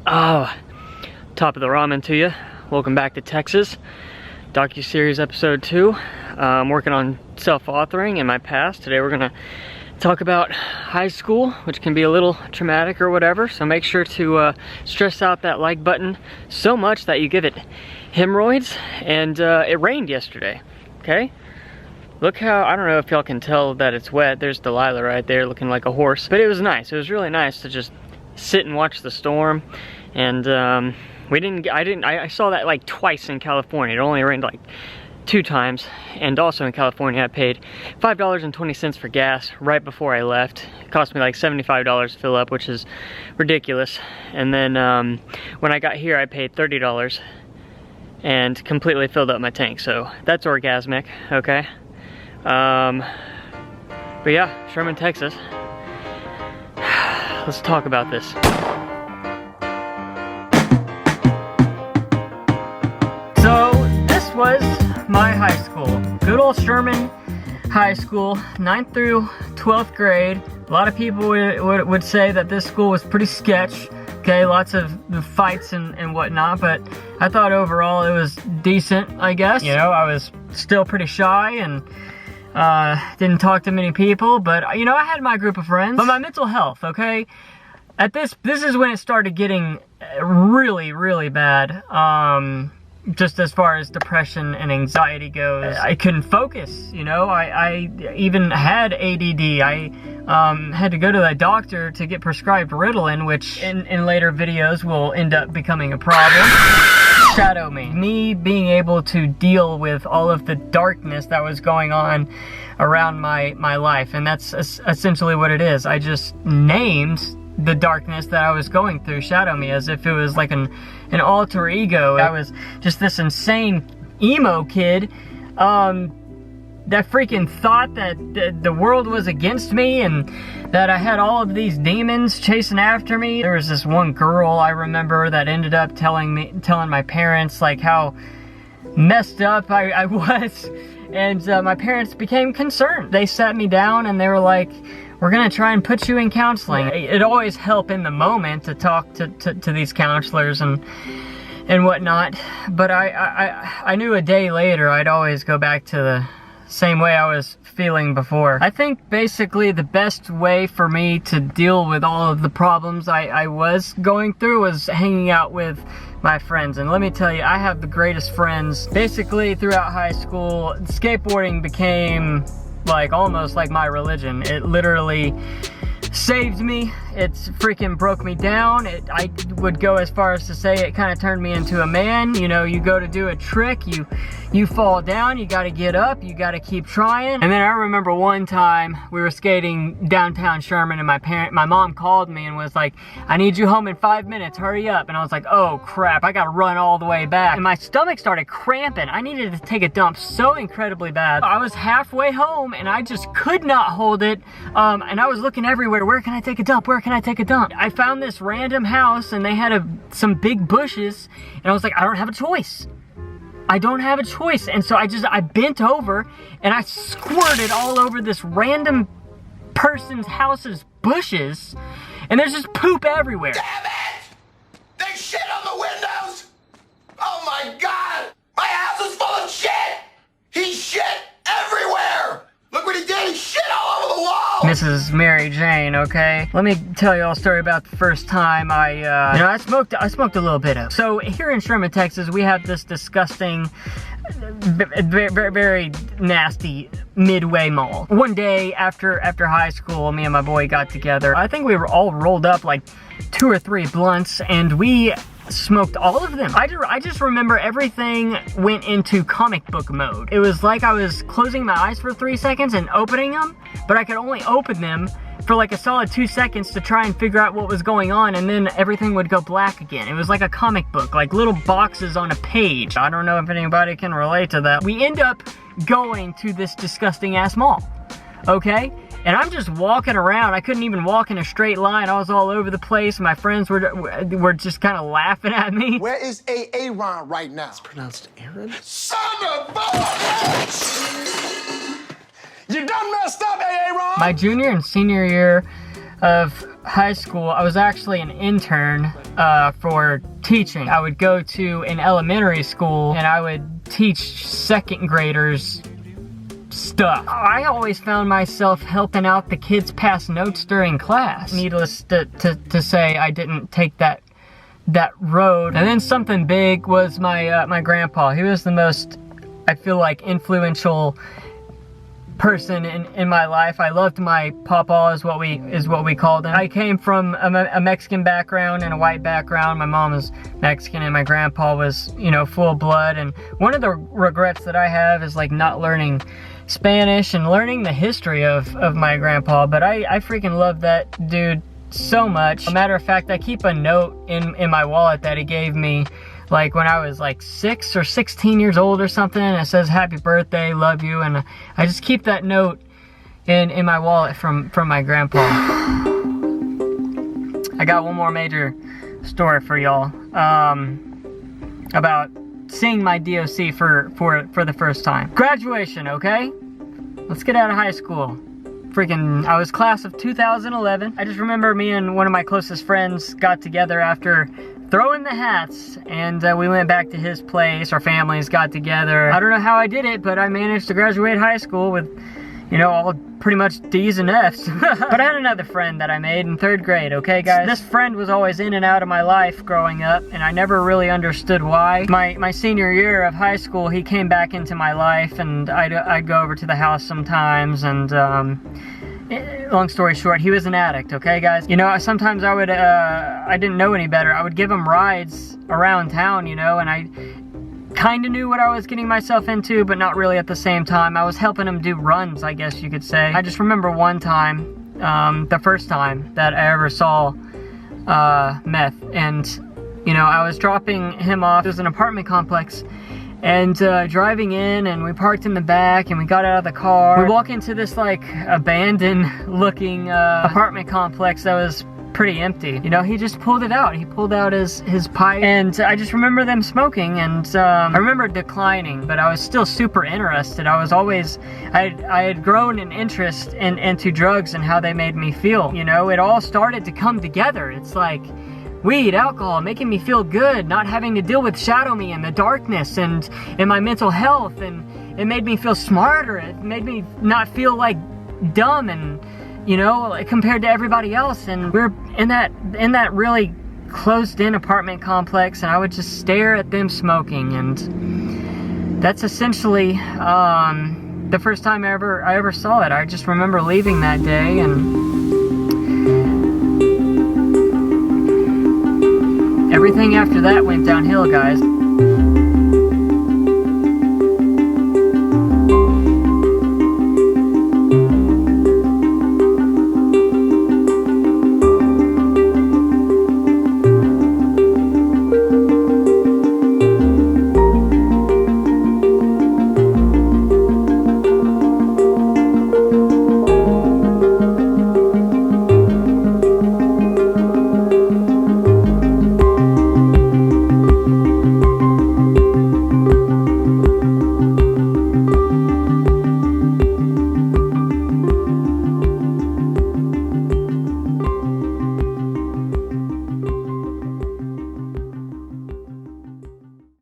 Oh, top of the ramen to you. Welcome back to Texas. Docuseries episode 2. I'm working on self-authoring in my past. Today we're gonna talk about high school, which can be a little traumatic or whatever. So make sure to stress out that like button so much that you give it hemorrhoids. And it rained yesterday, okay? Look how, I don't know if y'all can tell that it's wet. There's Delilah right there looking like a horse. But it was nice. It was really nice to just sit and watch the storm. And I saw that like twice in California. It only rained like 2 times. And also in California, I paid $5.20 for gas right before I left. It cost me like $75 to fill up, which is ridiculous. And then when I got here, I paid $30 and completely filled up my tank. So that's orgasmic, okay? But yeah, Sherman, Texas. Let's talk about this. So this was my high school. Good old Sherman High School, 9th through 12th grade. A lot of people would say that this school was pretty sketch. Okay, lots of fights and whatnot, but I thought overall it was decent, I guess. You know, I was still pretty shy and didn't talk to many people, but you know, I had my group of friends. But my mental health, okay? This is when it started getting really, really bad. Just as far as depression and anxiety goes. I couldn't focus, you know? I even had ADD. I had to go to the doctor to get prescribed Ritalin, which in later videos will end up becoming a problem. Shadow me. Me being able to deal with all of the darkness that was going on around my life, and that's essentially what it is. I just named the darkness that I was going through, shadow me, as if it was like an alter ego. I was just this insane emo kid that freaking thought that the world was against me and that I had all of these demons chasing after me. There was this one girl I remember that ended up telling my parents like how messed up I was, and my parents became concerned. They sat me down and they were like, we're gonna try and put you in counseling. It always helped in the moment to talk to these counselors and whatnot, but I knew a day later I'd always go back to the same way I was feeling before. I think basically the best way for me to deal with all of the problems I was going through was hanging out with my friends. And let me tell you, I have the greatest friends. Basically throughout high school, skateboarding became like almost like my religion. It literally saved me. It freaking broke me down. I would go as far as to say it kind of turned me into a man. You know, you go to do a trick, you fall down, you got to get up, you got to keep trying. And then I remember one time we were skating downtown Sherman, and my mom called me and was like, I need you home in 5 minutes, hurry up. And I was like, oh crap, I got to run all the way back. And my stomach started cramping. I needed to take a dump so incredibly bad. I was halfway home and I just could not hold it. And I was looking everywhere. Where can I take a dump? Where can I take a dump? I found this random house and they had some big bushes, and I was like, I don't have a choice. I don't have a choice. And so I bent over and I squirted all over this random person's house's bushes, and there's just poop everywhere. Damn it! They shit on the windows! Oh my god! My house is full of shit! He shit everywhere! Look what he did! He shit all over the wall! Mrs. Mary Jane, okay? Let me tell you all a story about the first time I smoked a little bit of. So here in Sherman, Texas, we have this disgusting, very, very nasty Midway Mall. One day after high school, me and my boy got together. I think we were all rolled up like 2 or 3 blunts, and we smoked all of them. I just remember everything went into comic book mode. It was like I was closing my eyes for 3 seconds and opening them, but I could only open them for like a solid 2 seconds to try and figure out what was going on, and then everything would go black again. It was like a comic book, like little boxes on a page. I don't know if anybody can relate to that. We end up going to this disgusting ass mall, okay? And I'm just walking around. I couldn't even walk in a straight line. I was all over the place. My friends were just kind of laughing at me. Where is Aaron right now? It's pronounced Aaron? Son of a bitch! You done messed up, Aaron! My junior and senior year of high school, I was actually an intern for teaching. I would go to an elementary school and I would teach second graders stuff. I always found myself helping out the kids pass notes during class. Needless to say, I didn't take that road. And then something big was my grandpa. He was the most, I feel like, influential person in my life. I loved my papa, is what we called him. I came from a Mexican background and a white background. My mom was Mexican and my grandpa was, you know, full blood. And one of the regrets that I have is like not learning Spanish and learning the history of my grandpa, but I freaking love that dude so much. As a matter of fact, I keep a note in my wallet that he gave me like when I was like 6 or 16 years old or something. It says happy birthday, love you, and I just keep that note in my wallet from my grandpa. I got one more major story for y'all about seeing my DOC for the first time. Graduation, okay? Let's get out of high school. I was class of 2011. I just remember me and one of my closest friends got together after throwing the hats, and we went back to his place. Our families got together. I don't know how I did it, but I managed to graduate high school with, you know, all pretty much D's and F's. But I had another friend that I made in 3rd grade, okay guys? This friend was always in and out of my life growing up, and I never really understood why. My senior year of high school, he came back into my life, and I'd go over to the house sometimes, and long story short, he was an addict, okay guys? You know, sometimes I would, I didn't know any better. I would give him rides around town, you know, and I kind of knew what I was getting myself into, but not really at the same time. I was helping him do runs, I guess you could say. I just remember one time, the first time that I ever saw meth, and, you know, I was dropping him off. It was an apartment complex, and driving in, and we parked in the back, and we got out of the car. We walk into this, like, abandoned looking apartment complex that was pretty empty. You know, he just pulled it out. He pulled out his pipe, and I just remember them smoking, and I remember declining, but I was still super interested. I was always, I had grown an interest into drugs and how they made me feel. You know, it all started to come together. It's like weed, alcohol, making me feel good, not having to deal with shadow me and the darkness and my mental health, and it made me feel smarter. It made me not feel like dumb and, you know, like, compared to everybody else. And we're in that really closed-in apartment complex, and I would just stare at them smoking, and that's essentially the first time I ever saw it. I just remember leaving that day, and everything after that went downhill, guys.